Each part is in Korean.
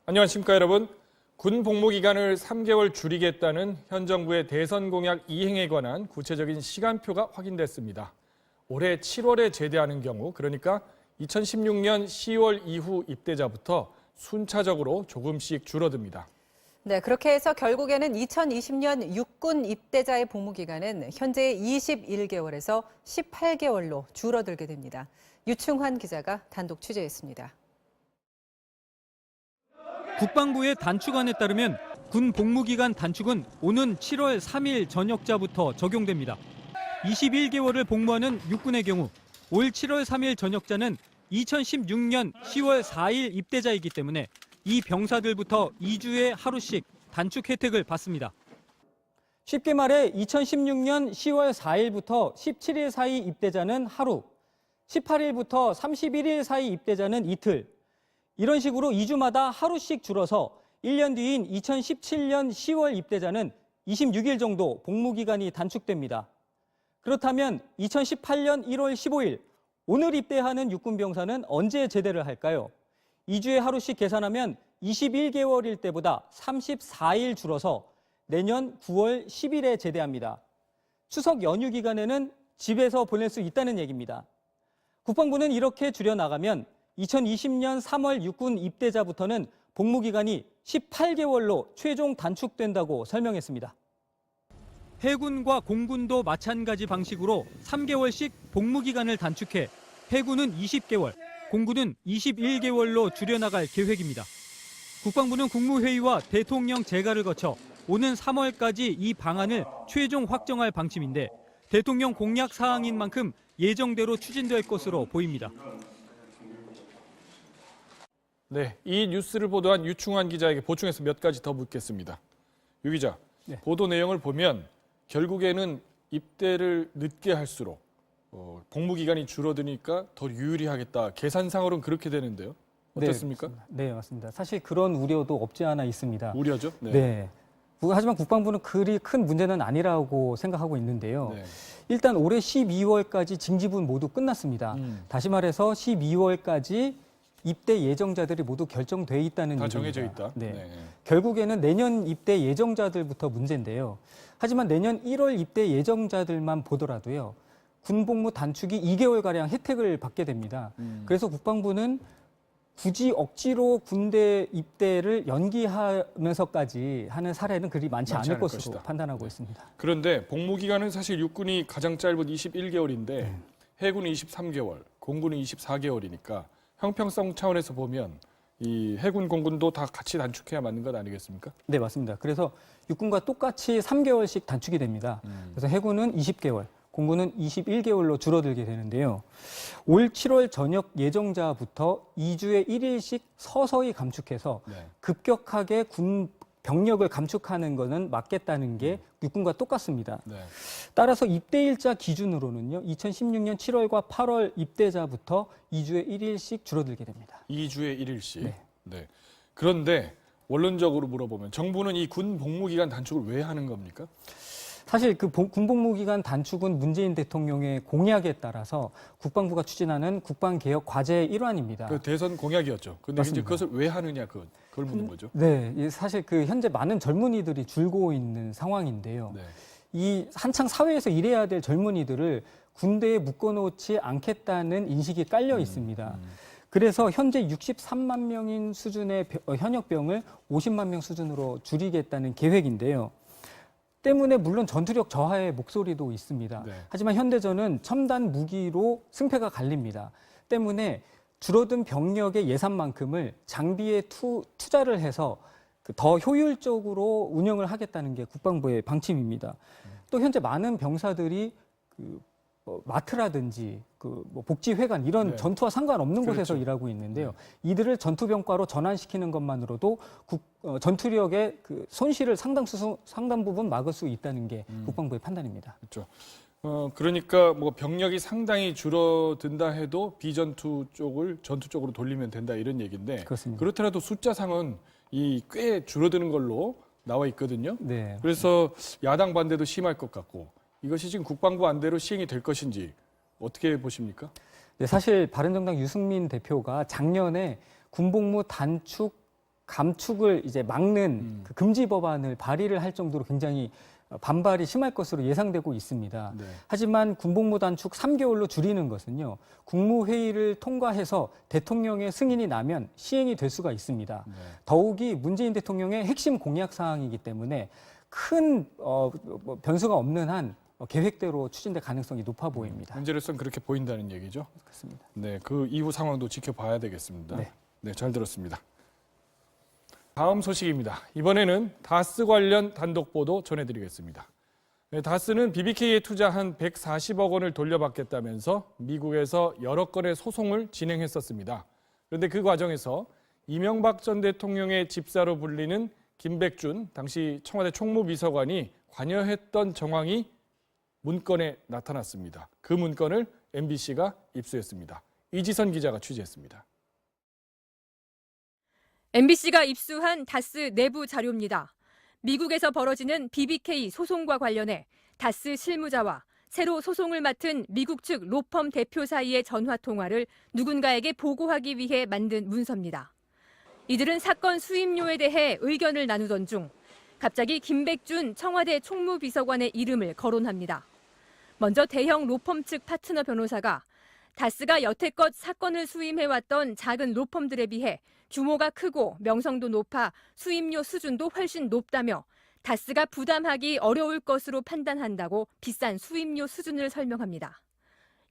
안녕하십니까 여러분. 군 복무 기간을 3개월 줄이겠다는 현 정부의 대선 공약 이행에 관한 구체적인 시간표가 확인됐습니다. 올해 7월에 제대하는 경우, 그러니까 2016년 10월 이후 입대자부터 순차적으로 조금씩 줄어듭니다. 네, 그렇게 해서 결국에는 2020년 육군 입대자의 복무 기간은 현재 21개월에서 18개월로 줄어들게 됩니다. 유충환 기자가 단독 취재했습니다. 국방부의 단축안에 따르면 군 복무기간 단축은 오는 7월 3일 전역자부터 적용됩니다. 21개월을 복무하는 육군의 경우 올 7월 3일 전역자는 2016년 10월 4일 입대자이기 때문에 이 병사들부터 2주에 하루씩 단축 혜택을 받습니다. 쉽게 말해 2016년 10월 4일부터 17일 사이 입대자는 하루, 18일부터 31일 사이 입대자는 이틀, 이런 식으로 2주마다 하루씩 줄어서 1년 뒤인 2017년 10월 입대자는 26일 정도 복무기간이 단축됩니다. 그렇다면 2018년 1월 15일, 오늘 입대하는 육군병사는 언제 제대를 할까요? 2주에 하루씩 계산하면 21개월일 때보다 34일 줄어서 내년 9월 10일에 제대합니다. 추석 연휴 기간에는 집에서 보낼 수 있다는 얘기입니다. 국방부는 이렇게 줄여나가면 2020년 3월 육군 입대자부터는 복무기간이 18개월로 최종 단축된다고 설명했습니다. 해군과 공군도 마찬가지 방식으로 3개월씩 복무기간을 단축해 해군은 20개월, 공군은 21개월로 줄여나갈 계획입니다. 국방부는 국무회의와 대통령 재가를 거쳐 오는 3월까지 이 방안을 최종 확정할 방침인데 대통령 공약 사항인 만큼 예정대로 추진될 것으로 보입니다. 네, 이 뉴스를 보도한 유충환 기자에게 보충해서 몇 가지 더 묻겠습니다. 유 기자, 네. 보도 내용을 보면 결국에는 입대를 늦게 할수록 복무 기간이 줄어드니까 더 유리하겠다. 계산상으로는 그렇게 되는데요. 어떻습니까? 네, 맞습니다. 사실 그런 우려도 없지 않아 있습니다. 우려죠? 네. 하지만 국방부는 그리 큰 문제는 아니라고 생각하고 있는데요. 네. 일단 올해 12월까지 징집은 모두 끝났습니다. 다시 말해서 12월까지 입대 예정자들이 모두 결정돼 있다는 다 얘기입니다. 정해져 있다. 네. 네. 결국에는 내년 입대 예정자들부터 문제인데요. 하지만 내년 1월 입대 예정자들만 보더라도요. 군복무 단축이 2개월가량 혜택을 받게 됩니다. 그래서 국방부는 굳이 억지로 군대 입대를 연기하면서까지 하는 사례는 그리 많지 않을 것으로 것이다. 판단하고 있습니다. 그런데 복무 기간은 사실 육군이 가장 짧은 21개월인데 해군이 23개월, 공군이 24개월이니까 형평성 차원에서 보면 이 해군, 공군도 다 같이 단축해야 맞는 것 아니겠습니까? 네, 맞습니다. 그래서 육군과 똑같이 3개월씩 단축이 됩니다. 그래서 해군은 20개월, 공군은 21개월로 줄어들게 되는데요. 올 7월 전역 예정자부터 2주에 1일씩 서서히 감축해서 네. 급격하게 군 병력을 감축하는 것은 맞겠다는 게 육군과 똑같습니다. 네. 따라서 입대일자 기준으로는요. 2016년 7월과 8월 입대자부터 2주에 1일씩 줄어들게 됩니다. 2주에 1일씩. 네. 네. 그런데 원론적으로 물어보면 정부는 이 군 복무 기간 단축을 왜 하는 겁니까? 사실 그 군복무기간 단축은 문재인 대통령의 공약에 따라서 국방부가 추진하는 국방개혁 과제의 일환입니다. 그 대선 공약이었죠. 근데 이제 맞습니다. 그것을 왜 하느냐 그걸 묻는 거죠. 네, 사실 그 현재 많은 젊은이들이 줄고 있는 상황인데요. 네. 이 한창 사회에서 일해야 될 젊은이들을 군대에 묶어놓지 않겠다는 인식이 깔려 있습니다. 그래서 현재 63만 명인 수준의 현역병을 50만 명 수준으로 줄이겠다는 계획인데요. 때문에 물론 전투력 저하의 목소리도 있습니다. 네. 하지만 현대전은 첨단 무기로 승패가 갈립니다. 때문에 줄어든 병력의 예산만큼을 장비에 투자를 해서 더 효율적으로 운영을 하겠다는 게 국방부의 방침입니다. 또 현재 많은 병사들이 마트라든지 복지회관 이런 네. 전투와 상관없는 그렇죠. 곳에서 일하고 있는데요. 이들을 전투병과로 전환시키는 것만으로도 전투력의 손실을 상당 부분 막을 수 있다는 게 국방부의 판단입니다. 그렇죠. 그러니까 뭐 병력이 상당히 줄어든다 해도 비전투 쪽을 전투 쪽으로 돌리면 된다 이런 얘기인데 그렇습니다. 그렇더라도 숫자상은 이 꽤 줄어드는 걸로 나와 있거든요. 네. 그래서 야당 반대도 심할 것 같고 이것이 지금 국방부 안대로 시행이 될 것인지 어떻게 보십니까? 네, 사실 바른정당 유승민 대표가 작년에 군복무 단축 감축을 이제 막는 그 금지 법안을 발의를 할 정도로 굉장히 반발이 심할 것으로 예상되고 있습니다. 네. 하지만 군복무 단축 3개월로 줄이는 것은요, 국무회의를 통과해서 대통령의 승인이 나면 시행이 될 수가 있습니다. 네. 더욱이 문재인 대통령의 핵심 공약 사항이기 때문에 큰 변수가 없는 한 계획대로 추진될 가능성이 높아 보입니다. 현재로서는 그렇게 보인다는 얘기죠. 그렇습니다. 네, 그 이후 상황도 지켜봐야 되겠습니다. 네. 네, 잘 들었습니다. 다음 소식입니다. 이번에는 다스 관련 단독 보도 전해드리겠습니다. 네, 다스는 BBK에 투자한 140억 원을 돌려받겠다면서 미국에서 여러 건의 소송을 진행했었습니다. 그런데 그 과정에서 이명박 전 대통령의 집사로 불리는 김백준 당시 청와대 총무비서관이 관여했던 정황이 문건에 나타났습니다. 그 문건을 MBC가 입수했습니다. 이지선 기자가 취재했습니다. MBC가 입수한 다스 내부 자료입니다. 미국에서 벌어지는 BBK 소송과 관련해 다스 실무자와 새로 소송을 맡은 미국 측 로펌 대표 사이의 전화 통화를 누군가에게 보고하기 위해 만든 문서입니다. 이들은 사건 수임료에 대해 의견을 나누던 중 갑자기 김백준 청와대 총무비서관의 이름을 거론합니다. 먼저 대형 로펌 측 파트너 변호사가 다스가 여태껏 사건을 수임해왔던 작은 로펌들에 비해 규모가 크고 명성도 높아 수임료 수준도 훨씬 높다며 다스가 부담하기 어려울 것으로 판단한다고 비싼 수임료 수준을 설명합니다.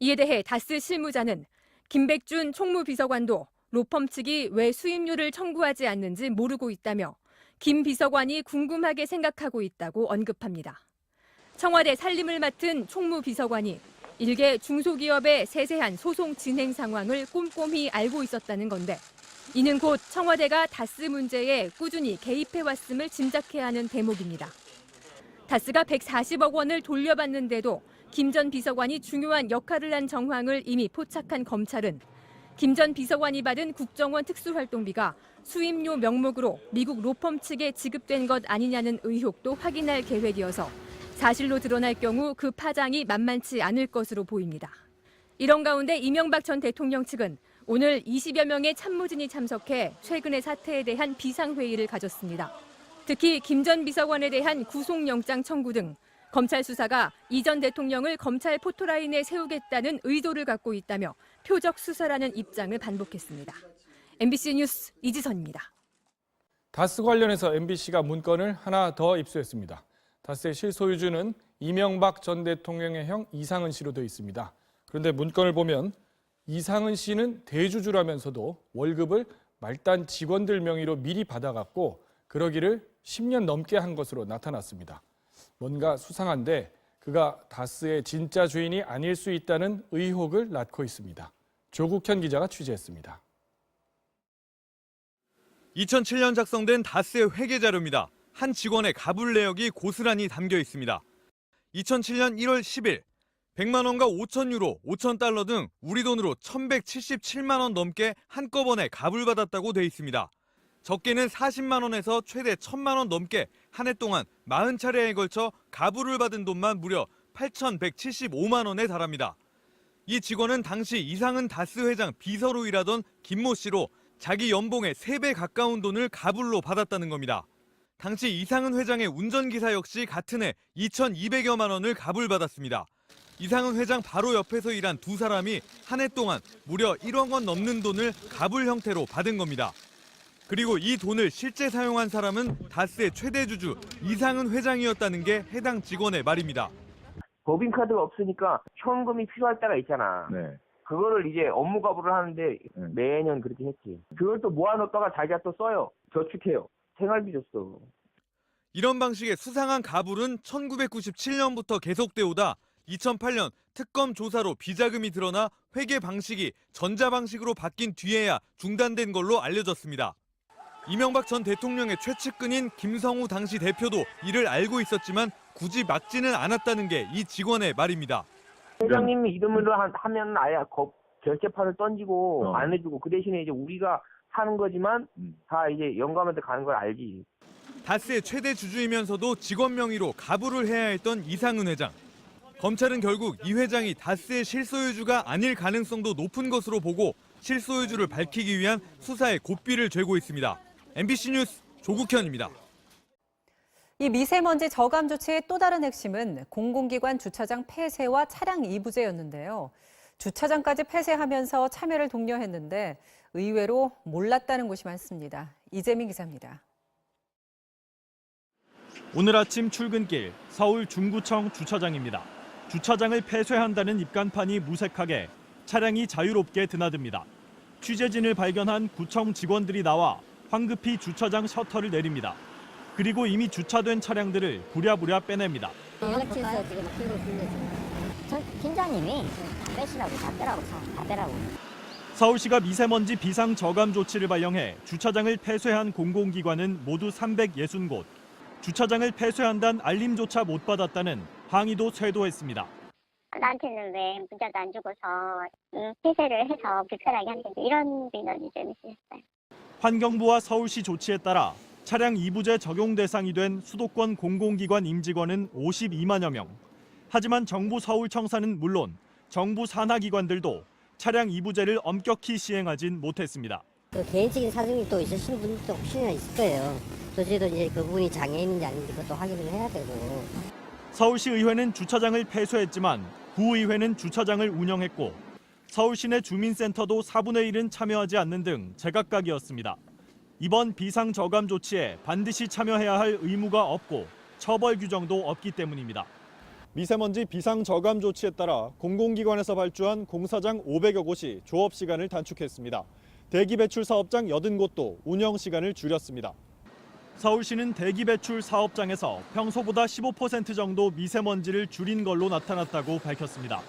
이에 대해 다스 실무자는 김백준 총무비서관도 로펌 측이 왜 수임료를 청구하지 않는지 모르고 있다며 김 비서관이 궁금하게 생각하고 있다고 언급합니다. 청와대 살림을 맡은 총무비서관이 일개 중소기업의 세세한 소송 진행 상황을 꼼꼼히 알고 있었다는 건데 이는 곧 청와대가 다스 문제에 꾸준히 개입해왔음을 짐작해야 하는 대목입니다. 다스가 140억 원을 돌려받는데도 김 전 비서관이 중요한 역할을 한 정황을 이미 포착한 검찰은 김 전 비서관이 받은 국정원 특수활동비가 수임료 명목으로 미국 로펌 측에 지급된 것 아니냐는 의혹도 확인할 계획이어서 사실로 드러날 경우 그 파장이 만만치 않을 것으로 보입니다. 이런 가운데 이명박 전 대통령 측은 오늘 20여 명의 참모진이 참석해 최근의 사태에 대한 비상회의를 가졌습니다. 특히 김 전 비서관에 대한 구속영장 청구 등 검찰 수사가 이 전 대통령을 검찰 포토라인에 세우겠다는 의도를 갖고 있다며 표적 수사라는 입장을 반복했습니다. MBC 뉴스 이지선입니다. 다스 관련해서 MBC가 문건을 하나 더 입수했습니다. 다스의 실소유주는 이명박 전 대통령의 형 이상은 씨로 되어 있습니다. 그런데 문건을 보면 이상은 씨는 대주주라면서도 월급을 말단 직원들 명의로 미리 받아갔고 그러기를 10년 넘게 한 것으로 나타났습니다. 뭔가 수상한데 그가 다스의 진짜 주인이 아닐 수 있다는 의혹을 낳고 있습니다. 조국현 기자가 취재했습니다. 2007년 작성된 다스의 회계 자료입니다. 한 직원의 가불 내역이 고스란히 담겨 있습니다. 2007년 1월 10일 100만 원과 5천 유로, 5천 달러 등 우리 돈으로 1,177만 원 넘게 한꺼번에 가불받았다고 돼 있습니다. 적게는 40만 원에서 최대 1,000만 원 넘게 한 해 동안 40차례에 걸쳐 가불을 받은 돈만 무려 8,175만 원에 달합니다. 이 직원은 당시 이상은 다스 회장 비서로 일하던 김모 씨로 자기 연봉의 3배 가까운 돈을 가불로 받았다는 겁니다. 당시 이상은 회장의 운전기사 역시 같은 해 2,200여만 원을 가불받았습니다. 이상은 회장 바로 옆에서 일한 두 사람이 한 해 동안 무려 1억 원 넘는 돈을 가불 형태로 받은 겁니다. 그리고 이 돈을 실제 사용한 사람은 다스의 최대 주주 이상은 회장이었다는 게 해당 직원의 말입니다. 법인카드가 없으니까 현금이 필요할 때가 있잖아. 네. 그거를 이제 업무 가불을 하는데 매년 그렇게 했지. 그걸 또 모아놓다가 자기가 또 써요. 저축해요. 생활비 줬어. 이런 방식의 수상한 가불은 1997년부터 계속돼 오다 2008년 특검 조사로 비자금이 드러나 회계 방식이 전자 방식으로 바뀐 뒤에야 중단된 걸로 알려졌습니다. 이명박 전 대통령의 최측근인 김성우 당시 대표도 이를 알고 있었지만 굳이 막지는 않았다는 게 이 직원의 말입니다. 회장님이 이름으로 하면 아예 결제판을 던지고 안 해주고 그 대신에 이제 우리가 하는 거지만 다 이제 영감한테 가는 걸 알지. 다스의 최대 주주이면서도 직원 명의로 가불을 해야 했던 이상은 회장. 검찰은 결국 이 회장이 다스의 실소유주가 아닐 가능성도 높은 것으로 보고 실소유주를 밝히기 위한 수사에 고삐를 죄고 있습니다. MBC 뉴스 조국현입니다. 이 미세먼지 저감 조치의 또 다른 핵심은 공공기관 주차장 폐쇄와 차량 이부제였는데요. 주차장까지 폐쇄하면서 참여를 독려했는데 의외로 몰랐다는 곳이 많습니다. 이재민 기자입니다. 오늘 아침 출근길 서울 중구청 주차장입니다. 주차장을 폐쇄한다는 입간판이 무색하게 차량이 자유롭게 드나듭니다. 취재진을 발견한 구청 직원들이 나와 황급히 주차장 셔터를 내립니다. 그리고 이미 주차된 차량들을 부랴부랴 빼냅니다. 연락처에서 지금 끼고 있는데 전 팀장님이 빼시라고 다 빼라고. 서울시가 미세먼지 비상 저감 조치를 발령해 주차장을 폐쇄한 공공기관은 모두 360곳. 주차장을 폐쇄한다는 알림조차 못 받았다는 항의도 쇄도했습니다. 나한테는 왜 문자도 안 주고서 폐쇄를 해서 불편하게 한다고 이런 민원이 좀 있었어요. 환경부와 서울시 조치에 따라 차량 이부제 적용 대상이 된 수도권 공공기관 임직원은 52만여 명. 하지만 정부 서울청사는 물론 정부 산하기관들도 차량 이부제를 엄격히 시행하진 못했습니다. 또 개인적인 사정이 또 있으신 분들도 혹시나 있을 거예요. 또 저희도 이제 그분이 장애인인지 아닌지 그것도 확인을 해야 되고. 서울시 의회는 주차장을 폐쇄했지만 구의회는 주차장을 운영했고 서울시내 주민센터도 4분의 1은 참여하지 않는 등 제각각이었습니다. 이번 비상저감 조치에 반드시 참여해야 할 의무가 없고 처벌 규정도 없기 때문입니다. 미세먼지 비상저감 조치에 따라 공공기관에서 발주한 공사장 500여 곳이 조업 시간을 단축했습니다. 대기 배출 사업장 80곳도 운영 시간을 줄였습니다. 서울시는 대기 배출 사업장에서 평소보다 15% 정도 미세먼지를 줄인 걸로 나타났다고 밝혔습니다.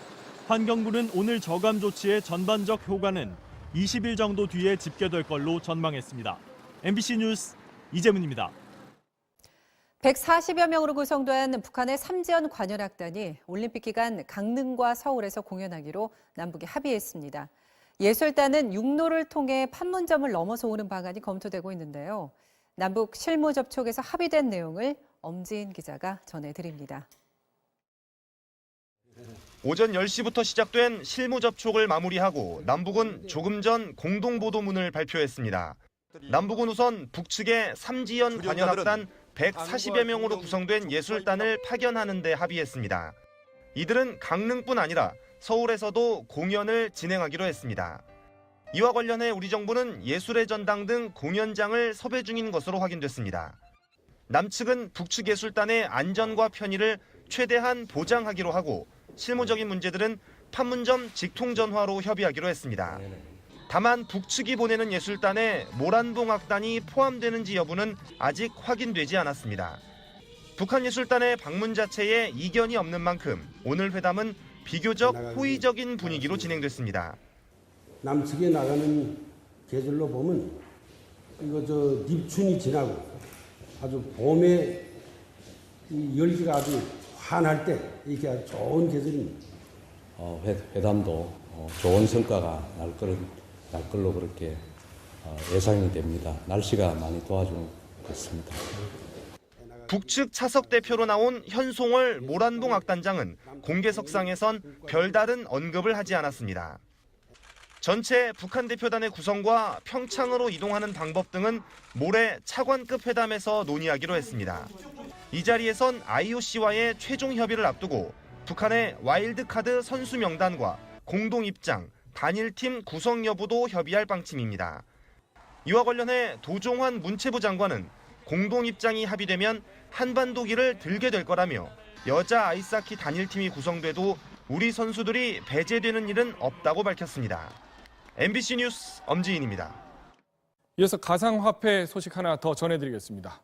환경부는 오늘 저감 조치의 전반적 효과는 20일 정도 뒤에 집계될 걸로 전망했습니다. MBC 뉴스 이재문입니다. 140여 명으로 구성된 북한의 삼지연 관현악단이 올림픽 기간 강릉과 서울에서 공연하기로 남북이 합의했습니다. 예술단은 육로를 통해 판문점을 넘어서 오는 방안이 검토되고 있는데요. 남북 실무 접촉에서 합의된 내용을 엄지인 기자가 전해드립니다. 오전 10시부터 시작된 실무 접촉을 마무리하고 남북은 조금 전 공동보도문을 발표했습니다. 남북은 우선 북측의 삼지연 관현악단 140여 명으로 구성된 예술단을 파견하는 데 합의했습니다. 이들은 강릉뿐 아니라 서울에서도 공연을 진행하기로 했습니다. 이와 관련해 우리 정부는 예술의 전당 등 공연장을 섭외 중인 것으로 확인됐습니다. 남측은 북측 예술단의 안전과 편의를 최대한 보장하기로 하고 실무적인 문제들은 판문점 직통전화로 협의하기로 했습니다. 다만 북측이 보내는 예술단에 모란봉 악단이 포함되는지 여부는 아직 확인되지 않았습니다. 북한 예술단의 방문 자체에 이견이 없는 만큼 오늘 회담은 비교적 호의적인 분위기로 진행됐습니다. 남측에 나가는 계절로 보면 이거 입춘이 지나고 아주 봄에 이 열기가 아주 환할 때 이렇게 아주 좋은 계절입니다. 회담도 좋은 성과가 날 걸로 그렇게 예상이 됩니다. 날씨가 많이 도와주고 있습니다. 북측 차석 대표로 나온 현송월 모란봉 악단장은 공개석상에선 별다른 언급을 하지 않았습니다. 전체 북한 대표단의 구성과 평창으로 이동하는 방법 등은 모레 차관급 회담에서 논의하기로 했습니다. 이 자리에선 IOC와의 최종 협의를 앞두고 북한의 와일드카드 선수 명단과 공동 입장, 단일팀 구성 여부도 협의할 방침입니다. 이와 관련해 도종환 문체부 장관은 공동 입장이 합의되면 한반도기를 들게 될 거라며 여자 아이스하키 단일팀이 구성돼도 우리 선수들이 배제되는 일은 없다고 밝혔습니다. MBC 뉴스 엄지인입니다. 이어서 가상화폐 소식 하나 더 전해드리겠습니다.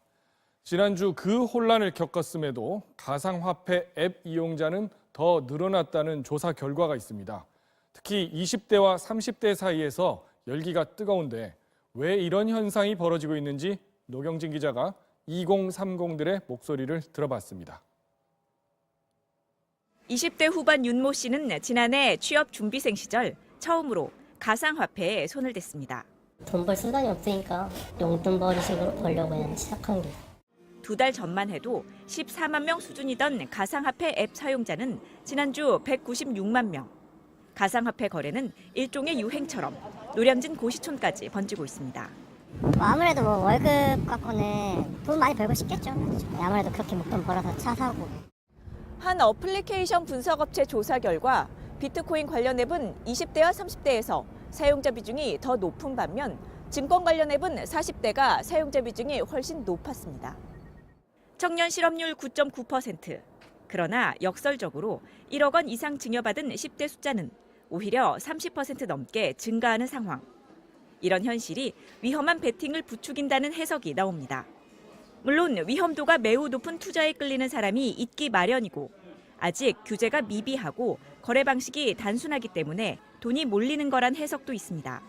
지난주 그 혼란을 겪었음에도 가상화폐 앱 이용자는 더 늘어났다는 조사 결과가 있습니다. 특히 20대와 30대 사이에서 열기가 뜨거운데 왜 이런 현상이 벌어지고 있는지 노경진 기자가 2030들의 목소리를 들어봤습니다. 20대 후반 윤모 씨는 지난해 취업 준비생 시절 처음으로 가상화폐에 손을 댔습니다. 돈 벌 수단이 없으니까 용돈벌이식으로 벌려고 그냥 시작한 게. 2달 전만 해도 14만 명 수준이던 가상화폐 앱 사용자는 지난주 196만 명. 가상화폐 거래는 일종의 유행처럼 노량진 고시촌까지 번지고 있습니다. 아무래도 뭐 월급 갖고는 돈 많이 벌고 싶겠죠. 아무래도 그렇게 목돈 벌어서 차 사고. 한 어플리케이션 분석업체 조사 결과 비트코인 관련 앱은 20대와 30대에서 사용자 비중이 더 높은 반면 증권 관련 앱은 40대가 사용자 비중이 훨씬 높았습니다. 청년 실업률 9.9%. 그러나 역설적으로 1억 원 이상 증여받은 10대 숫자는 오히려 30% 넘게 증가하는 상황. 이런 현실이 위험한 베팅을 부추긴다는 해석이 나옵니다. 물론 위험도가 매우 높은 투자에 끌리는 사람이 있기 마련이고 아직 규제가 미비하고 거래 방식이 단순하기 때문에 돈이 몰리는 거란 해석도 있습니다.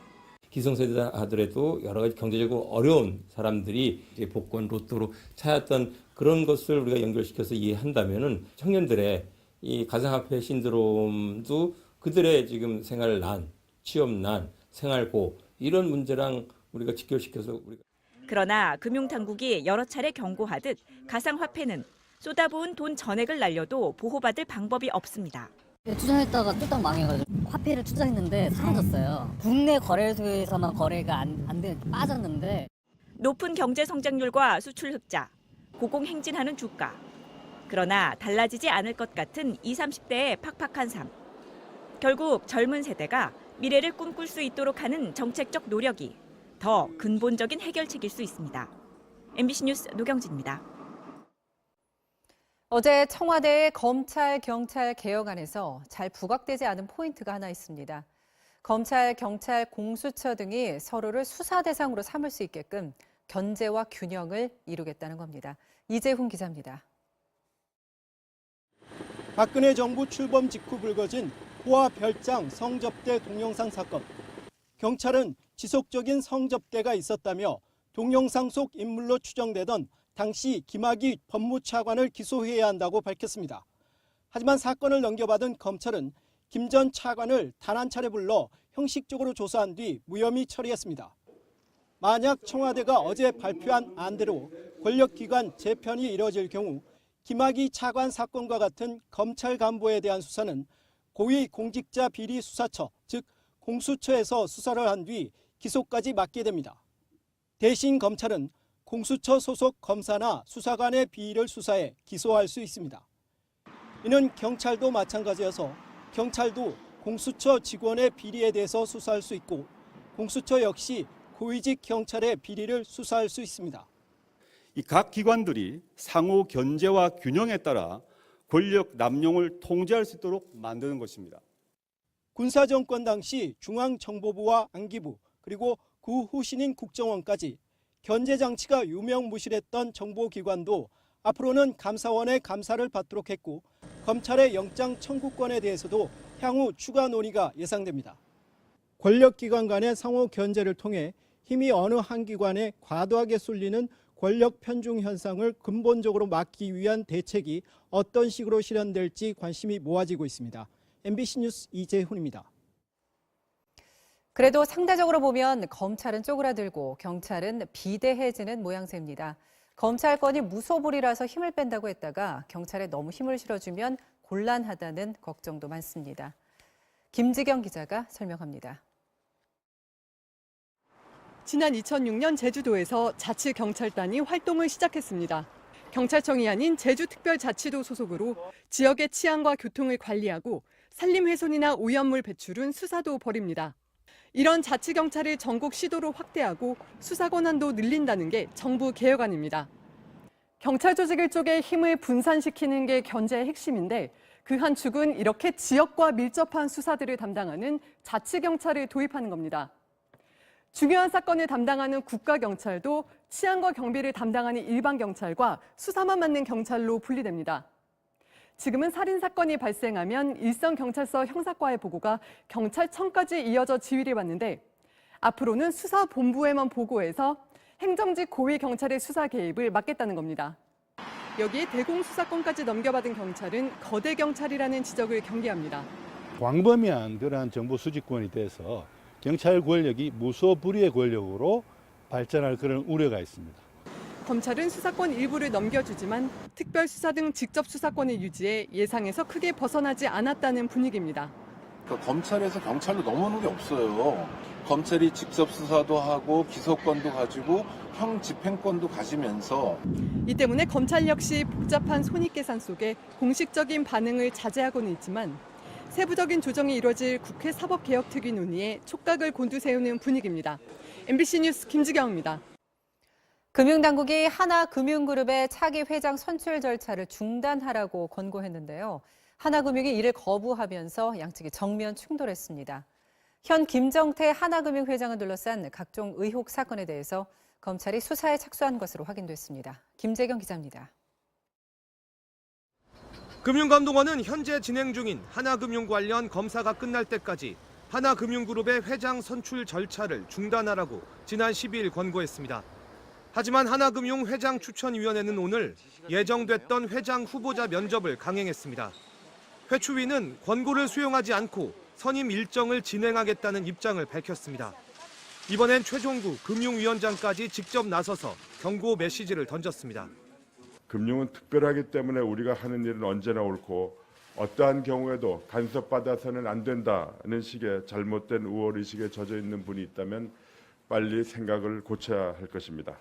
기성세대다 하더라도 여러 가지 경제적으로 어려운 사람들이 이제 복권, 로또로 찾았던 그런 것을 우리가 연결시켜서 이해한다면은 청년들의 이 가상화폐 신드롬도 그들의 지금 생활난, 취업난, 생활고 이런 문제랑 우리가 직결시켜서 우리가. 그러나 금융당국이 여러 차례 경고하듯 가상화폐는 쏟아부은 돈 전액을 날려도 보호받을 방법이 없습니다. 투자했다가 뚝딱 망해가지고 화폐를 투자했는데 사라졌어요. 국내 거래소에서만 거래가 안 돼, 빠졌는데. 높은 경제 성장률과 수출 흑자, 고공행진하는 주가. 그러나 달라지지 않을 것 같은 20, 30대의 팍팍한 삶. 결국 젊은 세대가 미래를 꿈꿀 수 있도록 하는 정책적 노력이 더 근본적인 해결책일 수 있습니다. MBC 뉴스 노경진입니다. 어제 청와대의 검찰, 경찰 개혁안에서 잘 부각되지 않은 포인트가 하나 있습니다. 검찰, 경찰, 공수처 등이 서로를 수사 대상으로 삼을 수 있게끔 견제와 균형을 이루겠다는 겁니다. 이재훈 기자입니다. 박근혜 정부 출범 직후 불거진 호화 별장 성접대 동영상 사건. 경찰은 지속적인 성접대가 있었다며 동영상 속 인물로 추정되던 당시 김학의 법무차관을 기소해야 한다고 밝혔습니다. 하지만 사건을 넘겨받은 검찰은 김 전 차관을 단 한 차례 불러 형식적으로 조사한 뒤 무혐의 처리했습니다. 만약 청와대가 어제 발표한 안대로 권력기관 재편이 이뤄질 경우 김학의 차관 사건과 같은 검찰 간부에 대한 수사는 고위공직자 비리수사처, 즉 공수처에서 수사를 한 뒤 기소까지 맡게 됩니다. 대신 검찰은 공수처 소속 검사나 수사관의 비리를 수사해 기소할 수 있습니다. 이는 경찰도 마찬가지여서 경찰도 공수처 직원의 비리에 대해서 수사할 수 있고 공수처 역시 고위직 경찰의 비리를 수사할 수 있습니다. 이 각 기관들이 상호 견제와 균형에 따라 권력 남용을 통제할 수 있도록 만드는 것입니다. 군사정권 당시 중앙정보부와 안기부 그리고 그 후신인 국정원까지 견제 장치가 유명무실했던 정보기관도 앞으로는 감사원의 감사를 받도록 했고 검찰의 영장 청구권에 대해서도 향후 추가 논의가 예상됩니다. 권력기관 간의 상호 견제를 통해 힘이 어느 한 기관에 과도하게 쏠리는 권력 편중 현상을 근본적으로 막기 위한 대책이 어떤 식으로 실현될지 관심이 모아지고 있습니다. MBC 뉴스 이재훈입니다. 그래도 상대적으로 보면 검찰은 쪼그라들고 경찰은 비대해지는 모양새입니다. 검찰권이 무소불위라서 힘을 뺀다고 했다가 경찰에 너무 힘을 실어주면 곤란하다는 걱정도 많습니다. 김지경 기자가 설명합니다. 지난 2006년 제주도에서 자치경찰단이 활동을 시작했습니다. 경찰청이 아닌 제주특별자치도 소속으로 지역의 치안과 교통을 관리하고 산림훼손이나 오염물 배출은 수사도 벌입니다. 이런 자치경찰을 전국 시도로 확대하고 수사 권한도 늘린다는 게 정부 개혁안입니다. 경찰 조직을 쪼개 힘을 분산시키는 게 견제의 핵심인데 그 한 축은 이렇게 지역과 밀접한 수사들을 담당하는 자치경찰을 도입하는 겁니다. 중요한 사건을 담당하는 국가경찰도 치안과 경비를 담당하는 일반경찰과 수사만 맡는 경찰로 분리됩니다. 지금은 살인사건이 발생하면 일선경찰서 형사과의 보고가 경찰청까지 이어져 지휘를 받는데 앞으로는 수사본부에만 보고해서 행정직 고위경찰의 수사 개입을 막겠다는 겁니다. 여기에 대공수사권까지 넘겨받은 경찰은 거대 경찰이라는 지적을 경계합니다. 광범위한 그러한 정보 수집권이 돼서 경찰 권력이 무소불위의 권력으로 발전할 그런 우려가 있습니다. 검찰은 수사권 일부를 넘겨주지만 특별수사 등 직접 수사권을 유지해 예상에서 크게 벗어나지 않았다는 분위기입니다. 검찰에서 경찰로 넘어오는 게 없어요. 검찰이 직접 수사도 하고 기소권도 가지고 형 집행권도 가지면서 이 때문에 검찰 역시 복잡한 손익계산 속에 공식적인 반응을 자제하고는 있지만 세부적인 조정이 이뤄질 국회 사법개혁특위 논의에 촉각을 곤두세우는 분위기입니다. MBC 뉴스 김지경입니다. 금융당국이 하나금융그룹의 차기 회장 선출 절차를 중단하라고 권고했는데요. 하나금융이 이를 거부하면서 양측이 정면 충돌했습니다. 현 김정태 하나금융 회장을 둘러싼 각종 의혹 사건에 대해서 검찰이 수사에 착수한 것으로 확인됐습니다. 김재경 기자입니다. 금융감독원은 현재 진행 중인 하나금융 관련 검사가 끝날 때까지 하나금융그룹의 회장 선출 절차를 중단하라고 지난 12일 권고했습니다. 하지만 하나금융 회장 추천위원회는 오늘 예정됐던 회장 후보자 면접을 강행했습니다. 회추위는 권고를 수용하지 않고 선임 일정을 진행하겠다는 입장을 밝혔습니다. 이번엔 최종구 금융위원장까지 직접 나서서 경고 메시지를 던졌습니다. 금융은 특별하기 때문에 우리가 하는 일은 언제나 옳고 어떠한 경우에도 간섭받아서는 안 된다는 식의 잘못된 우월의식에 젖어 있는 분이 있다면 빨리 생각을 고쳐야 할 것입니다.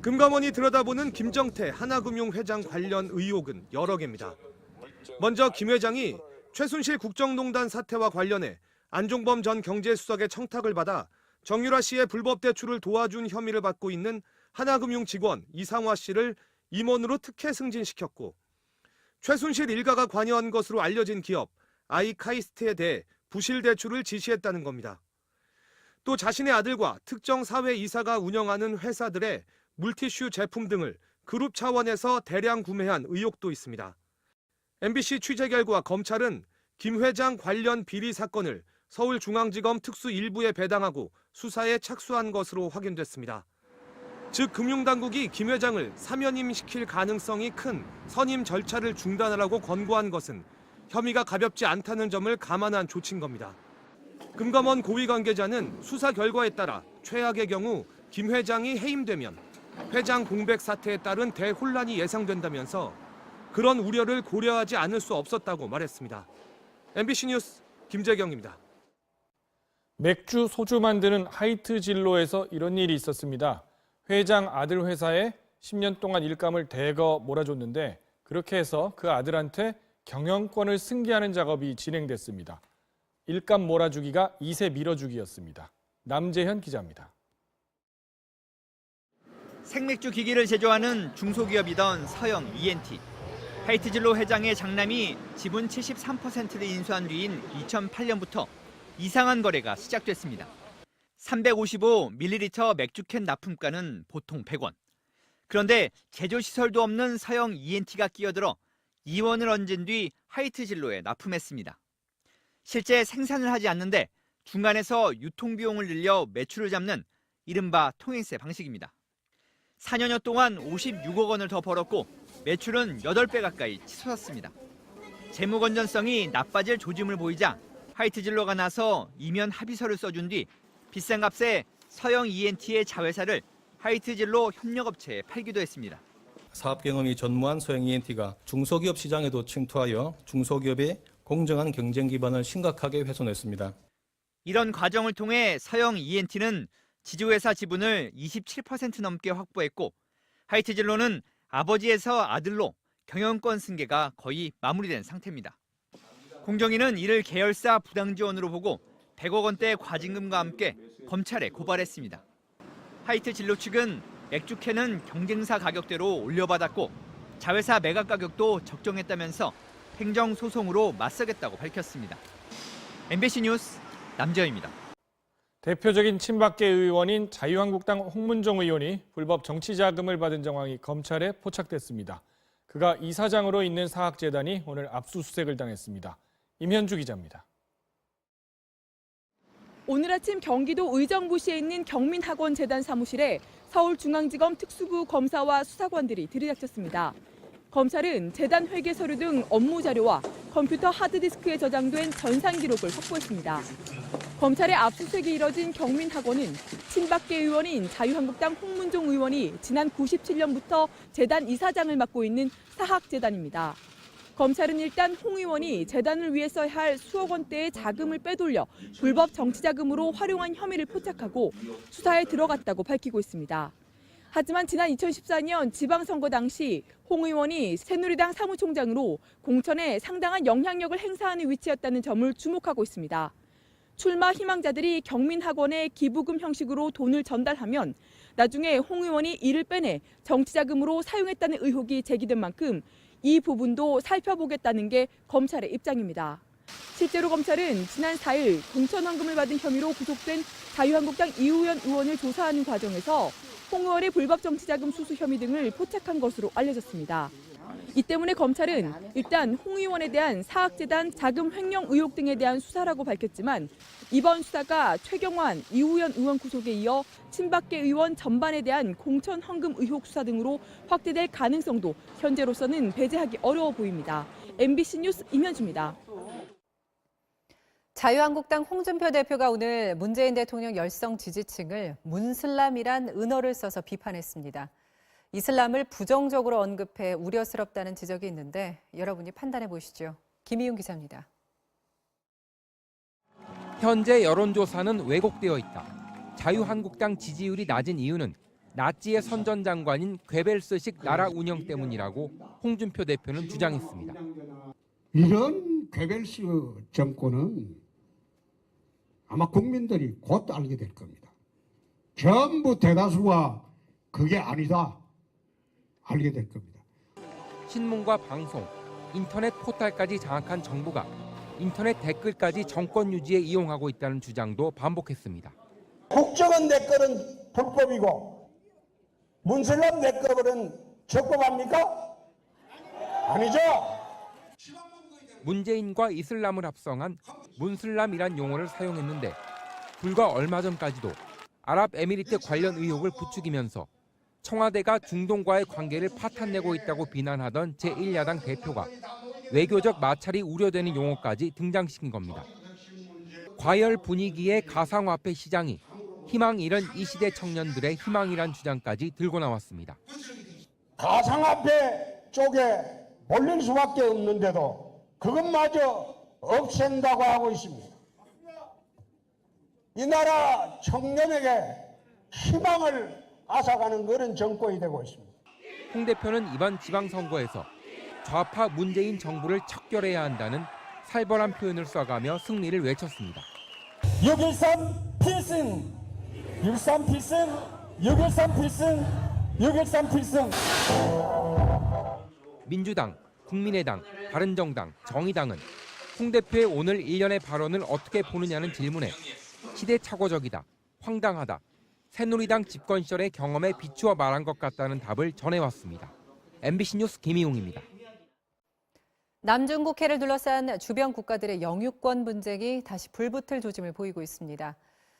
금감원이 들여다보는 김정태 하나금융 회장 관련 의혹은 여러 개입니다. 먼저 김 회장이 최순실 국정농단 사태와 관련해 안종범 전 경제수석의 청탁을 받아 정유라 씨의 불법 대출을 도와준 혐의를 받고 있는 하나금융 직원 이상화 씨를 임원으로 특혜 승진시켰고 최순실 일가가 관여한 것으로 알려진 기업 아이카이스트에 대해 부실 대출을 지시했다는 겁니다. 또 자신의 아들과 특정 사회 이사가 운영하는 회사들의 물티슈 제품 등을 그룹 차원에서 대량 구매한 의혹도 있습니다. MBC 취재 결과 검찰은 김 회장 관련 비리 사건을 서울중앙지검 특수 1부에 배당하고 수사에 착수한 것으로 확인됐습니다. 즉 금융당국이 김 회장을 사면임시킬 가능성이 큰 선임 절차를 중단하라고 권고한 것은 혐의가 가볍지 않다는 점을 감안한 조치인 겁니다. 금감원 고위 관계자는 수사 결과에 따라 최악의 경우 김 회장이 해임되면 회장 공백 사태에 따른 대혼란이 예상된다면서 그런 우려를 고려하지 않을 수 없었다고 말했습니다. MBC 뉴스 김재경입니다. 맥주, 소주 만드는 하이트 진로에서 이런 일이 있었습니다. 회장 아들 회사에 10년 동안 일감을 대거 몰아줬는데 그렇게 해서 그 아들한테 경영권을 승계하는 작업이 진행됐습니다. 일감 몰아주기가 2세 밀어주기였습니다. 남재현 기자입니다. 생맥주 기기를 제조하는 중소기업이던 서영 E&T. 하이트 진로 회장의 장남이 지분 73%를 인수한 뒤인 2008년부터 이상한 거래가 시작됐습니다. 355ml 맥주캔 납품가는 보통 100원. 그런데 제조시설도 없는 서영 E&T가 끼어들어 2원을 얹은 뒤 하이트 진로에 납품했습니다. 실제 생산을 하지 않는데 중간에서 유통비용을 늘려 매출을 잡는 이른바 통행세 방식입니다. 4년여 동안 56억 원을 더 벌었고 매출은 8배 가까이 치솟았습니다. 재무 건전성이 나빠질 조짐을 보이자 하이트 진로가 나서 이면 합의서를 써준 뒤 비싼 값에 서영 E&T의 자회사를 하이트 진로 협력업체에 팔기도 했습니다. 사업 경험이 전무한 서영 E&T가 중소기업 시장에도 침투하여 중소기업의 공정한 경쟁 기반을 심각하게 훼손했습니다. 이런 과정을 통해 서영 E&T는 지주회사 지분을 27% 넘게 확보했고 하이트 진로는 아버지에서 아들로 경영권 승계가 거의 마무리된 상태입니다. 공정위는 이를 계열사 부당 지원으로 보고 100억 원대 과징금과 함께 검찰에 고발했습니다. 하이트 진로 측은 맥주캔은 경쟁사 가격대로 올려받았고 자회사 매각 가격도 적정했다면서 행정소송으로 맞서겠다고 밝혔습니다. MBC 뉴스 남재현입니다. 대표적인 친박계 의원인 자유한국당 홍문종 의원이 불법 정치자금을 받은 정황이 검찰에 포착됐습니다. 그가 이사장으로 있는 사학재단이 오늘 압수수색을 당했습니다. 임현주 기자입니다. 오늘 아침 경기도 의정부시에 있는 경민학원재단 사무실에 서울중앙지검 특수부 검사와 수사관들이 들이닥쳤습니다. 검찰은 재단 회계 서류 등 업무 자료와 컴퓨터 하드디스크에 저장된 전산 기록을 확보했습니다. 검찰의 압수수색이 이뤄진 경민학원은 친박계 의원인 자유한국당 홍문종 의원이 지난 97년부터 재단 이사장을 맡고 있는 사학재단입니다. 검찰은 일단 홍 의원이 재단을 위해 써야 할 수억 원대의 자금을 빼돌려 불법 정치자금으로 활용한 혐의를 포착하고 수사에 들어갔다고 밝히고 있습니다. 하지만 지난 2014년 지방선거 당시 홍 의원이 새누리당 사무총장으로 공천에 상당한 영향력을 행사하는 위치였다는 점을 주목하고 있습니다. 출마 희망자들이 경민학원에 기부금 형식으로 돈을 전달하면 나중에 홍 의원이 이를 빼내 정치자금으로 사용했다는 의혹이 제기된 만큼 이 부분도 살펴보겠다는 게 검찰의 입장입니다. 실제로 검찰은 지난 4일 공천헌금을 받은 혐의로 구속된 자유한국당 이우현 의원을 조사하는 과정에서 홍 의원의 불법 정치자금 수수 혐의 등을 포착한 것으로 알려졌습니다. 이 때문에 검찰은 일단 홍 의원에 대한 사학재단 자금 횡령 의혹 등에 대한 수사라고 밝혔지만 이번 수사가 최경환, 이우현 의원 구속에 이어 친박계 의원 전반에 대한 공천 헌금 의혹 수사 등으로 확대될 가능성도 현재로서는 배제하기 어려워 보입니다. MBC 뉴스 임현주입니다. 자유한국당 홍준표 대표가 오늘 문재인 대통령 열성 지지층을 문슬람이란 은어를 써서 비판했습니다. 이슬람을 부정적으로 언급해 우려스럽다는 지적이 있는데 여러분이 판단해 보시죠. 김희용 기자입니다. 현재 여론조사는 왜곡되어 있다. 자유한국당 지지율이 낮은 이유는 나치의 선전장관인 괴벨스식 나라 운영 때문이라고 홍준표 대표는 주장했습니다. 이런 괴벨스 정권은 아마 국민들이 곧 알게 될 겁니다. 전부 대다수가 그게 아니다 알게 될 겁니다. 신문과 방송, 인터넷 포털까지 장악한 정부가 인터넷 댓글까지 정권 유지에 이용하고 있다는 주장도 반복했습니다. 국정원 댓글은 불법이고 문슬람 댓글은 적법합니까? 아니죠. 문재인과 이슬람을 합성한 문슬람이란 용어를 사용했는데 불과 얼마 전까지도 아랍에미리트 관련 의혹을 부추기면서 청와대가 중동과의 관계를 파탄내고 있다고 비난하던 제1야당 대표가 외교적 마찰이 우려되는 용어까지 등장시킨 겁니다. 과열 분위기의 가상화폐 시장이 희망 잃은 이 시대 청년들의 희망이란 주장까지 들고 나왔습니다. 가상화폐 쪽에 몰릴 수밖에 없는데도 그것마저 없앤다고 하고 있습니다. 이 나라 청년에게 희망을 앗아가는 그런 정권이 되고 있습니다. 홍 대표는 이번 지방선거에서 좌파 문재인 정부를 척결해야 한다는 살벌한 표현을 써가며 승리를 외쳤습니다. 6.13 필승! 6.13 필승! 6.13 필승! 6.13 필승! 민주당, 국민의당, 바른정당, 정의당은 홍 대표의 오늘 일련의 발언을 어떻게 보느냐는 질문에 시대착오적이다, 황당하다, 새누리당 집권 시절의 경험에 비추어 말한 것 같다는 답을 전해왔습니다. MBC 뉴스 김희용입니다. 남중국해를 둘러싼 주변 국가들의 영유권 분쟁이 다시 불붙을 조짐을 보이고 있습니다.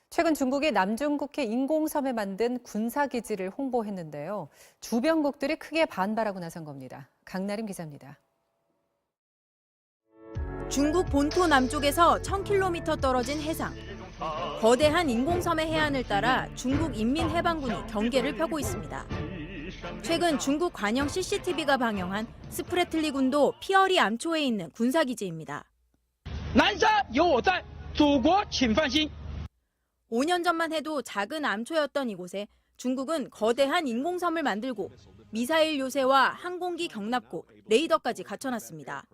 최근 중국이 남중국해 인공섬에 만든 군사기지를 홍보했는데요. 주변국들이 크게 반발하고 나선 겁니다. 강나림 기자입니다. 중국 본토 남쪽에서 1000km 떨어진 해상. 거대한 인공섬의 해안을 따라 중국 인민해방군이 경계를 펴고 있습니다. 최근 중국 관영 CCTV가 방영한 스프레틀리 군도 피어리 암초에 있는 군사기지입니다. 5년 전만 해도 작은 암초였던 이곳에 중국은 거대한 인공섬을 만들고 미사일 요새와 항공기 경납고, 레이더까지 갖춰놨습니다.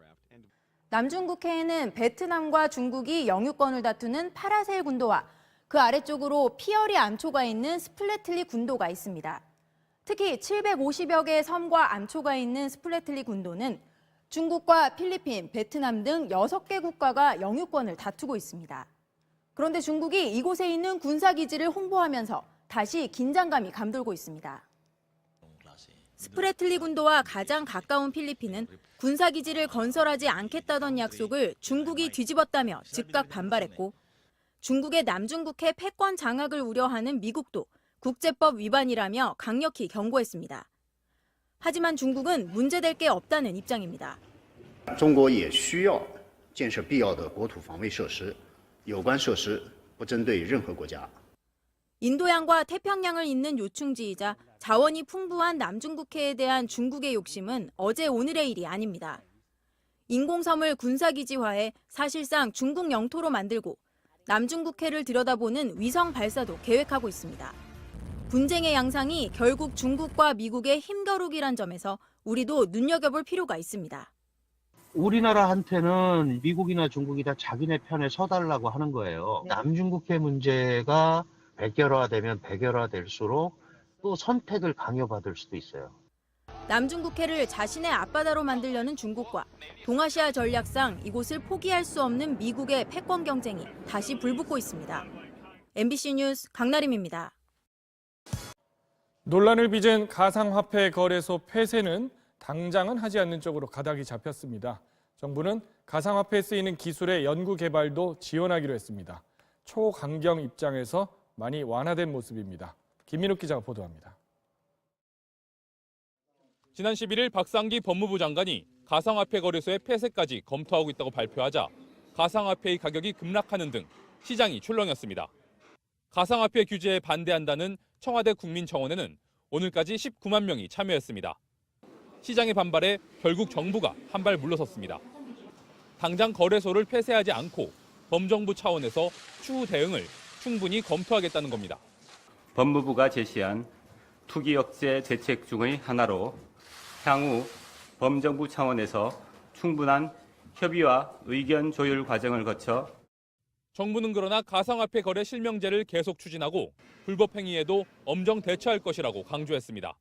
남중국해에는 베트남과 중국이 영유권을 다투는 파라셀 군도와 그 아래쪽으로 피어리 암초가 있는 스플래틀리 군도가 있습니다. 특히 750여 개의 섬과 암초가 있는 스플래틀리 군도는 중국과 필리핀, 베트남 등 6개 국가가 영유권을 다투고 있습니다. 그런데 중국이 이곳에 있는 군사기지를 홍보하면서 다시 긴장감이 감돌고 있습니다. 스프레틀리 군도와 가장 가까운 필리핀은 군사기지를 건설하지 않겠다던 약속을 중국이 뒤집었다며 즉각 반발했고, 중국의 남중국해 패권 장악을 우려하는 미국도 국제법 위반이라며 강력히 경고했습니다. 하지만 중국은 문제될 게 없다는 입장입니다. 中国也需要建设必要的国土防卫设施，有关设施不针对任何国家。 인도양과 태평양을 잇는 요충지이자 자원이 풍부한 남중국해에 대한 중국의 욕심은 어제 오늘의 일이 아닙니다. 인공섬을 군사기지화해 사실상 중국 영토로 만들고 남중국해를 들여다보는 위성 발사도 계획하고 있습니다. 분쟁의 양상이 결국 중국과 미국의 힘겨루기란 점에서 우리도 눈여겨볼 필요가 있습니다. 우리나라한테는 미국이나 중국이 다 자기네 편에 서달라고 하는 거예요. 남중국해 문제가 백열화되면 백열화될수록 또 선택을 강요받을 수도 있어요. 남중국해를 자신의 앞바다로 만들려는 중국과 동아시아 전략상 이곳을 포기할 수 없는 미국의 패권 경쟁이 다시 불붙고 있습니다. MBC 뉴스 강나림입니다. 논란을 빚은 가상화폐 거래소 폐쇄는 당장은 하지 않는 쪽으로 가닥이 잡혔습니다. 정부는 가상화폐에 쓰이는 기술의 연구 개발도 지원하기로 했습니다. 초강경 입장에서 많이 완화된 모습입니다. 김민욱 기자가 보도합니다. 지난 11일 박상기 법무부 장관이 가상화폐 거래소의 폐쇄까지 검토하고 있다고 발표하자 가상화폐의 가격이 급락하는 등 시장이 출렁였습니다. 가상화폐 규제에 반대한다는 청와대 국민청원에는 오늘까지 19만 명이 참여했습니다. 시장의 반발에 결국 정부가 한 발 물러섰습니다. 당장 거래소를 폐쇄하지 않고 범정부 차원에서 추후 대응을 충분히 검토하겠다는 겁니다. 법무부가 제시한 투기 억제 대책 중의 하나로 향후 범정부 차원에서 충분한 협의와 의견 조율 과정을 거쳐 정부는 그러나 가상화폐 거래 실명제를 계속 추진하고 불법 행위에도 엄정 대처할 것이라고 강조했습니다.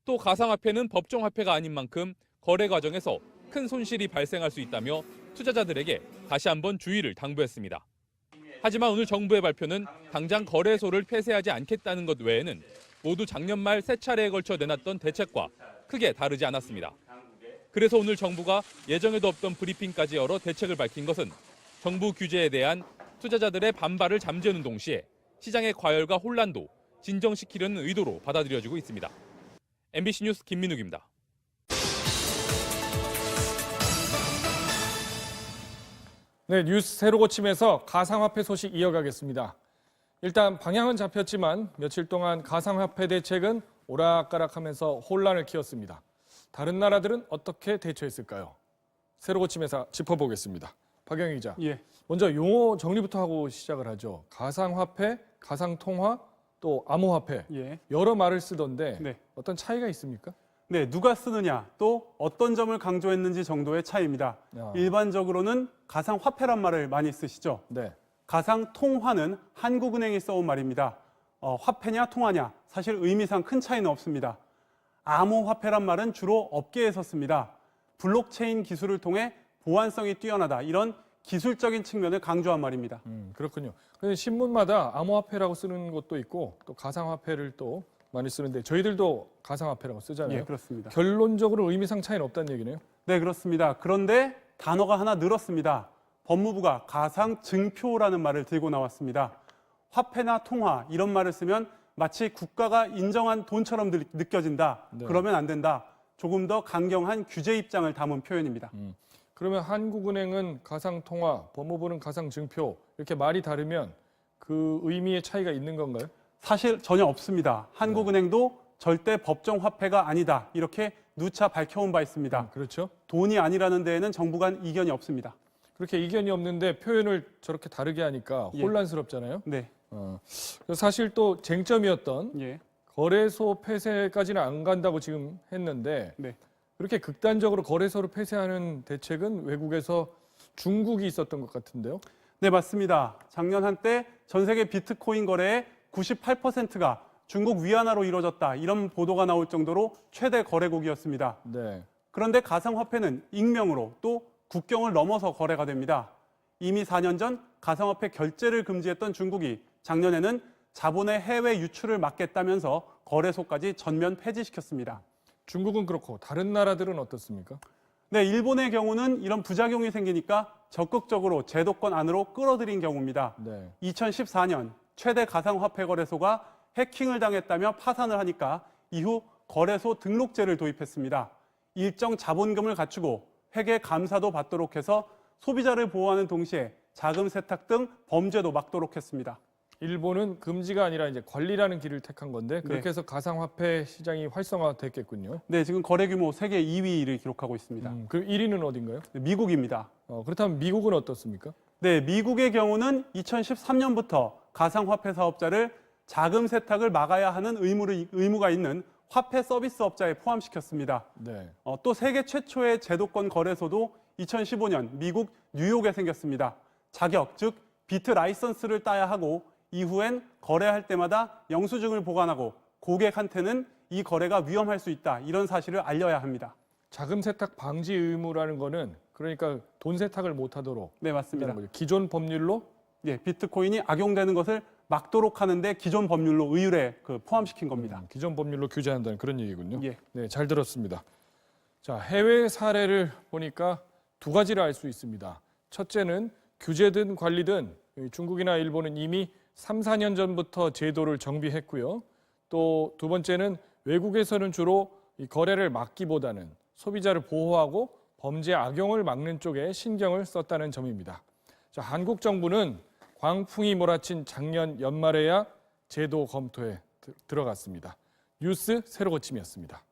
또 가상화폐는 법정화폐가 아닌 만큼 거래 과정에서 큰 손실이 발생할 수 있다며 투자자들에게 다시 한번 주의를 당부했습니다. 하지만 오늘 정부의 발표는 당장 거래소를 폐쇄하지 않겠다는 것 외에는 모두 작년 말 세 차례에 걸쳐 내놨던 대책과 크게 다르지 않았습니다. 그래서 오늘 정부가 예정에도 없던 브리핑까지 열어 대책을 밝힌 것은 정부 규제에 대한 투자자들의 반발을 잠재우는 동시에 시장의 과열과 혼란도 진정시키려는 의도로 받아들여지고 있습니다. MBC 뉴스 김민욱입니다. 네, 뉴스 새로 고침에서 가상화폐 소식 이어가겠습니다. 일단 방향은 잡혔지만 며칠 동안 가상화폐 대책은 오락가락하면서 혼란을 키웠습니다. 다른 나라들은 어떻게 대처했을까요? 새로 고침에서 짚어보겠습니다. 박영희 기자. 먼저 용어 정리부터 하고 시작을 하죠. 가상화폐, 가상통화, 또 암호화폐 여러 말을 쓰던데 어떤 차이가 있습니까? 네, 누가 쓰느냐 또 어떤 점을 강조했는지 정도의 차이입니다. 일반적으로는 가상화폐란 말을 많이 쓰시죠. 가상통화는 한국은행이 써온 말입니다. 화폐냐 통화냐 사실 의미상 큰 차이는 없습니다. 암호화폐란 말은 주로 업계에서 씁니다. 블록체인 기술을 통해 보안성이 뛰어나다 이런 기술적인 측면을 강조한 말입니다. 그렇군요. 그런데 신문마다 암호화폐라고 쓰는 것도 있고 또 가상화폐를 또 많이 쓰는데 저희들도 가상화폐라고 쓰잖아요. 예, 그렇습니다. 결론적으로 의미상 차이는 없다는 얘기네요. 네, 그렇습니다. 그런데 단어가 하나 늘었습니다. 법무부가 가상증표라는 말을 들고 나왔습니다. 화폐나 통화 이런 말을 쓰면 마치 국가가 인정한 돈처럼 느껴진다. 그러면 안 된다. 조금 더 강경한 규제 입장을 담은 표현입니다. 그러면 한국은행은 가상통화, 법무부는 가상증표 이렇게 말이 다르면 그 의미의 차이가 있는 건가요? 사실 전혀 없습니다. 한국은행도 절대 법정 화폐가 아니다. 이렇게 누차 밝혀온 바 있습니다. 그렇죠. 돈이 아니라는 데에는 정부 간 이견이 없습니다. 그렇게 이견이 없는데 표현을 저렇게 다르게 하니까 혼란스럽잖아요. 네. 사실 또 쟁점이었던 거래소 폐쇄까지는 안 간다고 지금 했는데 그렇게 극단적으로 거래소를 폐쇄하는 대책은 외국에서 중국이 있었던 것 같은데요. 네, 맞습니다. 작년 한때 전 세계 비트코인 거래의 98%가 중국 위안화로 이루어졌다. 이런 보도가 나올 정도로 최대 거래국이었습니다. 그런데 가상화폐는 익명으로 또 국경을 넘어서 거래가 됩니다. 이미 4년 전 가상화폐 결제를 금지했던 중국이 작년에는 자본의 해외 유출을 막겠다면서 거래소까지 전면 폐지시켰습니다. 중국은 그렇고 다른 나라들은 어떻습니까? 네, 일본의 경우는 이런 부작용이 생기니까 적극적으로 제도권 안으로 끌어들인 경우입니다. 2014년 최대 가상화폐 거래소가 해킹을 당했다며 파산을 하니까 이후 거래소 등록제를 도입했습니다. 일정 자본금을 갖추고 회계 감사도 받도록 해서 소비자를 보호하는 동시에 자금 세탁 등 범죄도 막도록 했습니다. 일본은 금지가 아니라 이제 관리라는 길을 택한 건데 그렇게 네. 해서 가상화폐 시장이 활성화됐겠군요. 네, 지금 거래 규모 세계 2위를 기록하고 있습니다. 그럼 1위는 어딘가요? 네, 미국입니다. 그렇다면 미국은 어떻습니까? 네, 미국의 경우는 2013년부터 가상화폐 사업자를 자금 세탁을 막아야 하는 의무가 있는 화폐 서비스업자에 포함시켰습니다. 네. 또 세계 최초의 제도권 거래소도 2015년 미국 뉴욕에 생겼습니다. 자격, 즉 비트 라이선스를 따야 하고 이후엔 거래할 때마다 영수증을 보관하고 고객한테는 이 거래가 위험할 수 있다. 이런 사실을 알려야 합니다. 자금 세탁 방지 의무라는 거는 그러니까 돈 세탁을 못 하도록 네, 맞습니다. 기존 법률로 예, 비트코인이 악용되는 것을 막도록 하는데 기존 법률로 의율에 포함시킨 겁니다. 기존 법률로 규제한다는 그런 얘기군요. 예. 네, 잘 들었습니다. 자, 해외 사례를 보니까 두 가지를 알 수 있습니다. 첫째는 규제든 관리든 중국이나 일본은 이미 3, 4년 전부터 제도를 정비했고요. 또 두 번째는 외국에서는 주로 이 거래를 막기보다는 소비자를 보호하고 범죄 악용을 막는 쪽에 신경을 썼다는 점입니다. 자, 한국 정부는 광풍이 몰아친 작년 연말에야 제도 검토에 들어갔습니다. 뉴스 새로 고침이었습니다.